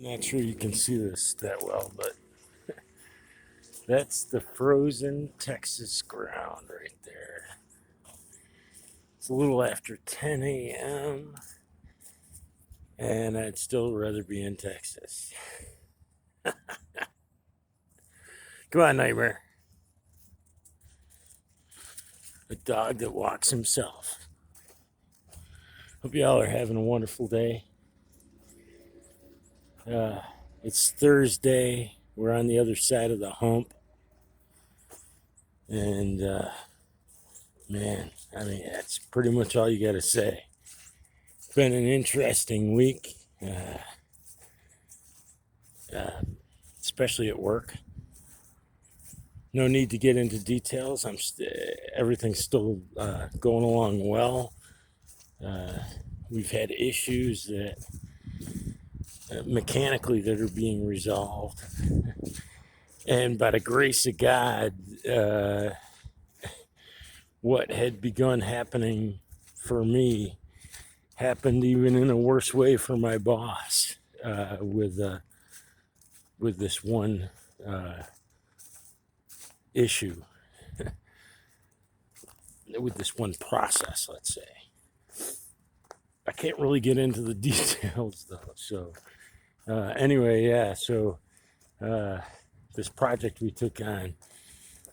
Not sure you can see this that well, but that's the frozen Texas ground right there. It's a little after 10 a.m., and I'd still rather be in Texas. Come on, Nightmare. A dog that walks himself. Hope y'all are having a wonderful day. Uh, it's Thursday. We're on the other side of the hump. And, man, I mean, that's pretty much all you got to say. It's been an interesting week, especially at work. No need to get into details. Everything's still going along well. We've had issues that mechanically that are being resolved, and by the grace of God, what had begun happening for me happened even in a worse way for my boss with this one issue, with this one process, let's say. I can't really get into the details though. So anyway, yeah. So this project we took on,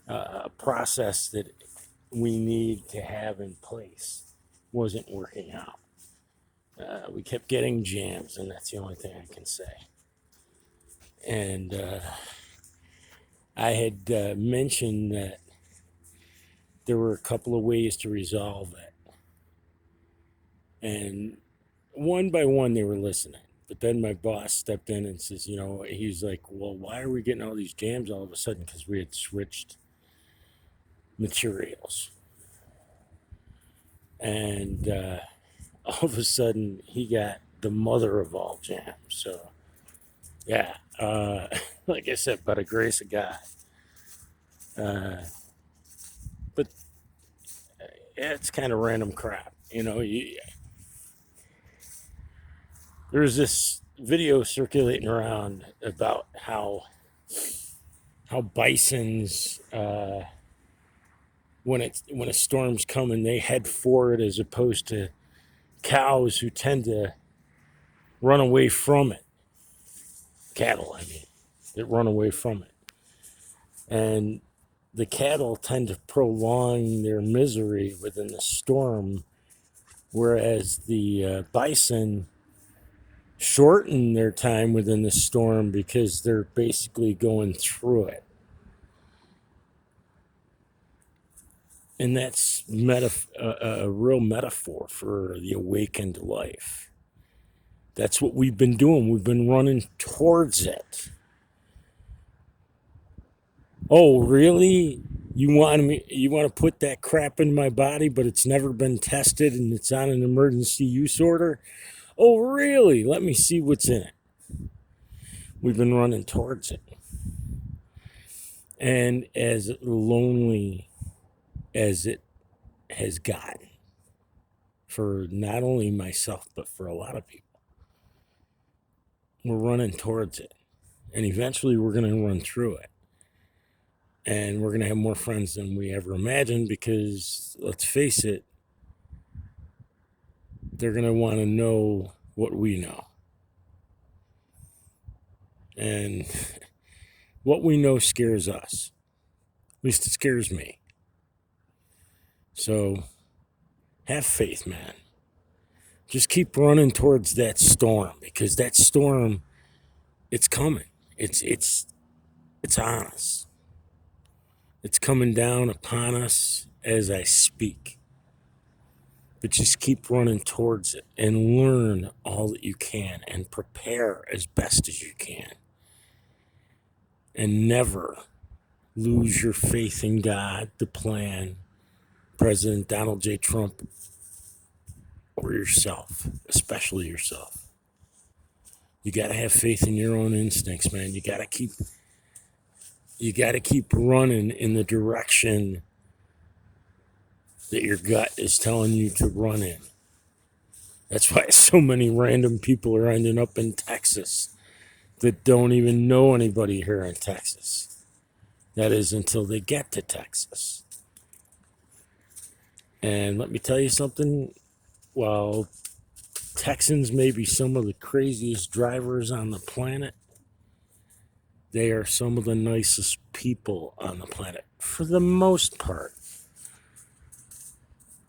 a process that we need to have in place, wasn't working out. We kept getting jams, and that's the only thing I can say. And I had mentioned that there were a couple of ways to resolve it. And one by one, they were listening. But then my boss stepped in and says, he's like, well, why are we getting all these jams all of a sudden? Because we had switched materials. And all of a sudden, he got the mother of all jams. So, yeah, like I said, by the grace of God. But yeah, it's kind of random crap. There's this video circulating around about how bisons, when a storm's coming, they head for it, as opposed to cows who tend to run away from it. Cattle, I mean, that run away from it. And the cattle tend to prolong their misery within the storm, whereas the bison shorten their time within the storm because they're basically going through it. And that's a real metaphor for the awakened life. That's what we've been doing. We've been running towards it. Oh, really? You want to put that crap in my body, but it's never been tested and it's on an emergency use order? Oh, really? Let me see what's in it. We've been running towards it. And as lonely as it has gotten for not only myself, but for a lot of people, we're running towards it. And eventually we're going to run through it. And we're going to have more friends than we ever imagined, because, let's face it, they're going to want to know what we know. And what we know scares us. At least it scares me. So have faith, man. Just keep running towards that storm, because that storm, it's coming. It's on us. It's coming down upon us as I speak. But just keep running towards it and learn all that you can and prepare as best as you can. And never lose your faith in God, the plan, President Donald J. Trump, or yourself, especially yourself. You got to have faith in your own instincts, man. You got to keep running in the direction that your gut is telling you to run in. That's why so many random people are ending up in Texas. that don't even know anybody here in Texas. That is until they get to Texas. And let me tell you something. While Texans may be some of the craziest drivers on the planet, they are some of the nicest people on the planet for the most part.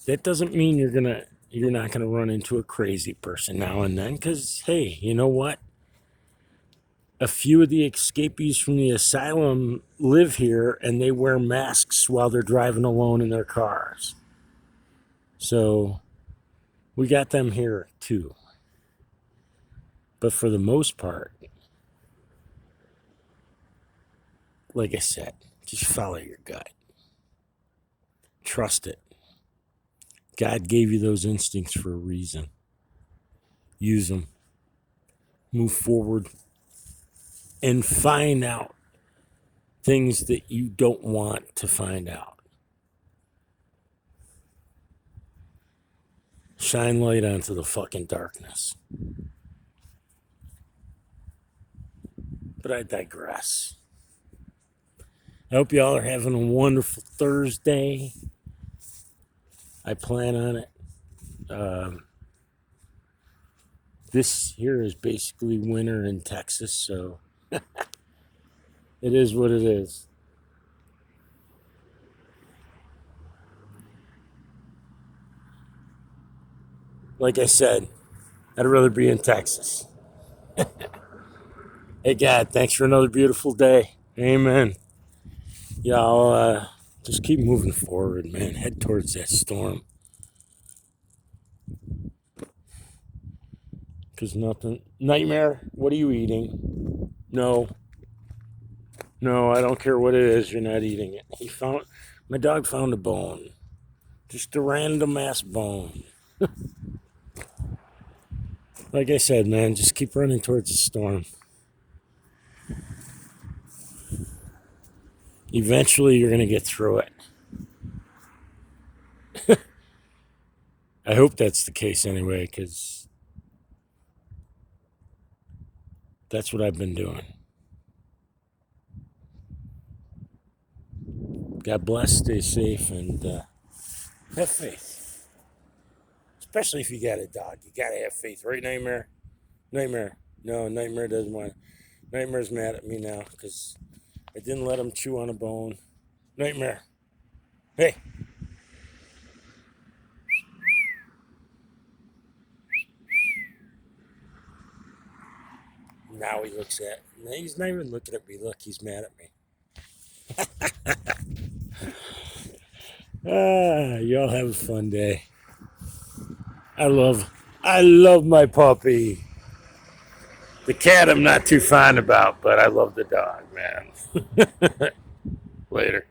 That doesn't mean you're not gonna run into a crazy person now and then, because hey, you know what? A few of the escapees from the asylum live here and they wear masks while they're driving alone in their cars. So we got them here too. But for the most part, like I said, just follow your gut. Trust it. God gave you those instincts for a reason. Use them. Move forward. And find out things that you don't want to find out. Shine light onto the fucking darkness. But I digress. I hope y'all are having a wonderful Thursday. I plan on it. This here is basically winter in Texas, so it is what it is. Like I said, I'd rather be in Texas. Hey, God, thanks for another beautiful day. Amen. Y'all, just keep moving forward, man. Head towards that storm. Because nothing. Nightmare, what are you eating? No. No, I don't care what it is. You're not eating it. My dog found a bone. Just a random ass bone. Like I said, man, just keep running towards the storm. Eventually, you're going to get through it. I hope that's the case anyway, because that's what I've been doing. God bless, stay safe, and have faith. Especially if you got a dog. You got to have faith. Right, Nightmare? Nightmare. No, Nightmare doesn't want. Nightmare's mad at me now because I didn't let him chew on a bone. Nightmare. Hey. Now he looks at. He's not even looking at me. Look, he's mad at me. Y'all have a fun day. I love my puppy. The cat I'm not too fond about, but I love the dog, man. Later.